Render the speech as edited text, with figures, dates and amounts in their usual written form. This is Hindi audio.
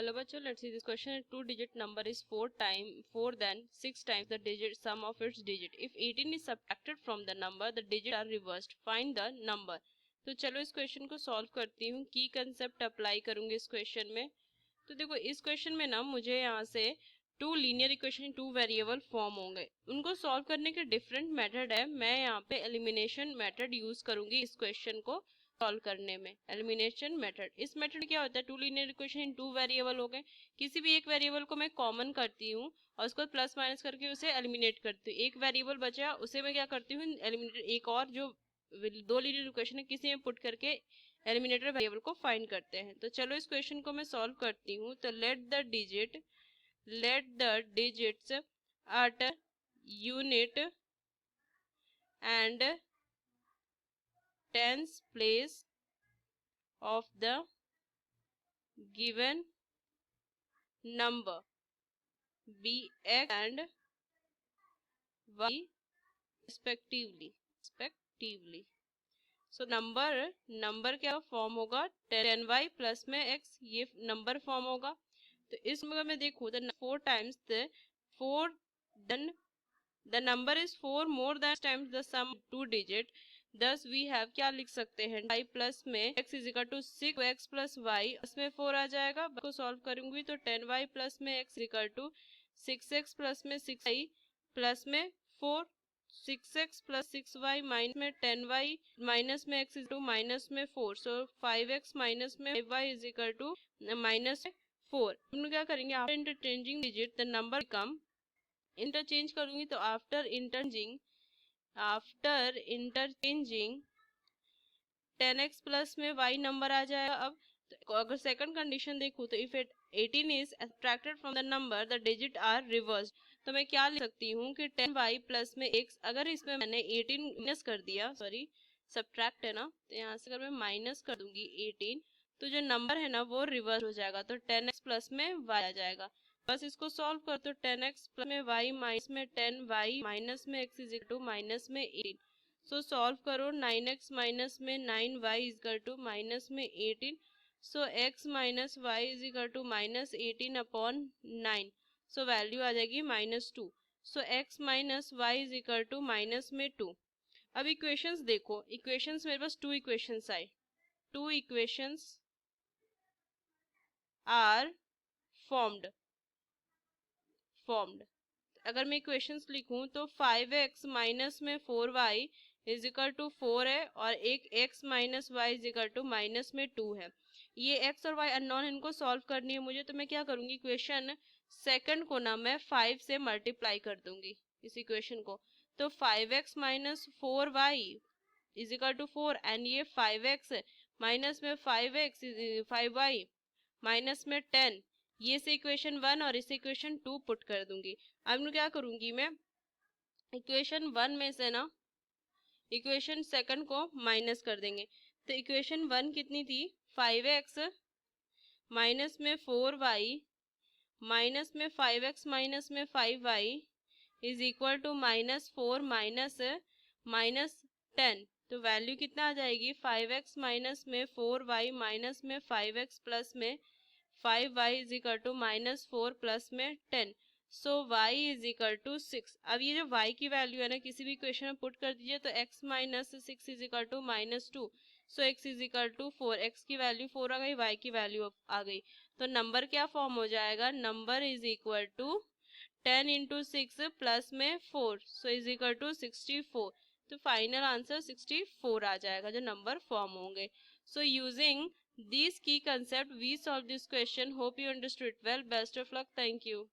Hello bachcho, let's see this question. A two-digit number is four than 6 times the digit sum of its digit. If 18 is subtracted from the number, the digits are reversed. Find the number. तो चलो इस क्वेश्चन को सॉल्व करती हूँ. की कंसेप्ट अप्लाई करूंगी इस क्वेश्चन में. तो देखो इस क्वेश्चन में ना मुझे यहाँ से two linear equation two variable form होंगे. उनको सॉल्व करने के डिफरेंट मेथड है. मैं यहाँ पे एलिमिनेशन मेथड यूज करूंगी इस क्वेश्चन को सॉल्व करने में. एलिमिनेशन मेथड, इस मेथड क्या होता है, two linear equation in two variable हो गए. किसी भी एक वेरिएबल को मैं कॉमन करती हूँ और उसको प्लस माइनस करके उसे एलिमिनेट करती हूँ. एक वेरिएबल बचा उसे मैं क्या करती हूँ एलिमिनेट, एक और जो दो लीनियर इक्वेशन है किसी में पुट करके एलिमिनेटर वेरिएबल को फाइंड करते हैं. तो चलो इस क्वेश्चन को मैं सॉल्व करती हूँ. तो let the digits at unit and tens place of the given number be x and y respectively. So number क्या फॉर्म होगा, 10y प्लस में x, ये नंबर फॉर्म होगा. तो इस में देखो तो 4 times the 4 then the number is 4 more than times the sum two digit. thus we have क्या लिख सकते हैं, y प्लस में x is equal to 6x plus y, इसमें 4 आ जाएगा. को सॉल्व करूंगी तो 10y प्लस में x equal to 6x plus में 6y प्लस में 4, 6x प्लस 6y माइनस में 10y माइनस में x इज टू माइनस में 4. सो 5x माइनस में 5y is equal to minus 4. हम क्या करेंगे, after interchanging digit the number come, interchange करूंगी तो आफ्टर इंटरचेंजिंग 10x प्लस में y नंबर आ जाएगा. अब तो अगर सेकंड कंडीशन देखूं तो if 18 is subtracted from the number the digit are reversed. तो मैं क्या लिख सकती हूँ कि 10y प्लस में x, अगर इसमें मैंने 18 माइनस कर दिया, सॉरी सब्ट्रैक्ट है ना, तो यहाँ से अगर मैं माइनस कर दूंगी 18 तो जो नंबर है ना वो रिवर्स हो जाएगा. तो 10x प्लस में y आ जाएगा. बस इसको सॉल्व कर तो 10x प्लस में y माइनस में 10y माइनस में x is equal to minus में 18. सो सॉल्व करो 9x माइनस में 9y is equal to minus में 18. So x minus y is equal to minus 18 upon 9. So value आ जाएगी minus 2. So x minus y is equal to minus में 2. अब इक्वेशंस देखो, इक्वेशंस मेरे पास टू इक्वेशंस आए. Two equations are formed. अगर मैं इक्वेशंस लिखूं तो 5x माइनस में 4y इज इक्वल टू 4 है और एक x minus y is equal to minus में 2 है. ये x और y अननोन, इनको सॉल्व करनी है मुझे. तो मैं क्या करूंगी, इक्वेशन सेकंड को ना मैं 5 से मल्टीप्लाई कर दूंगी इस इक्वेशन को. तो 5x minus 4y is equal to 4 and ये 5x माइनस में 5y माइनस में 10, ये से इक्वेशन 1 और इस इक्वेशन 2 पुट कर दूंगी. अब मैं क्या करूंगी, मैं इक्वेशन 1 में से ना इक्वेशन सेकंड को माइनस कर देंगे. तो इक्वेशन 1 कितनी थी, 5x माइनस में 4y माइनस में 5x माइनस में 5y is equal to minus 4 minus 10. तो वैल्यू कितना आ जाएगी, 5x माइनस में 4y माइनस में 5x प्लस में 5y is equal to minus 4 plus में 10. So y is equal to 6. अब ये जो y की वैल्यू है ना किसी भी इक्वेशन में पुट कर दीजिए तो x minus 6 is equal to minus 2. So x is equal to 4. x की वैल्यू 4 आ गई, y की वैल्यू आ गई. तो नंबर क्या फॉर्म हो जाएगा, number is equal to 10 into 6 plus में 4, सो इज इक्वल टू 64. तो फाइनल आंसर 64 आ जाएगा जो नंबर फॉर्म होंगे. So using these key concept we solve this question. Hope you understood well. Best of luck. Thank you.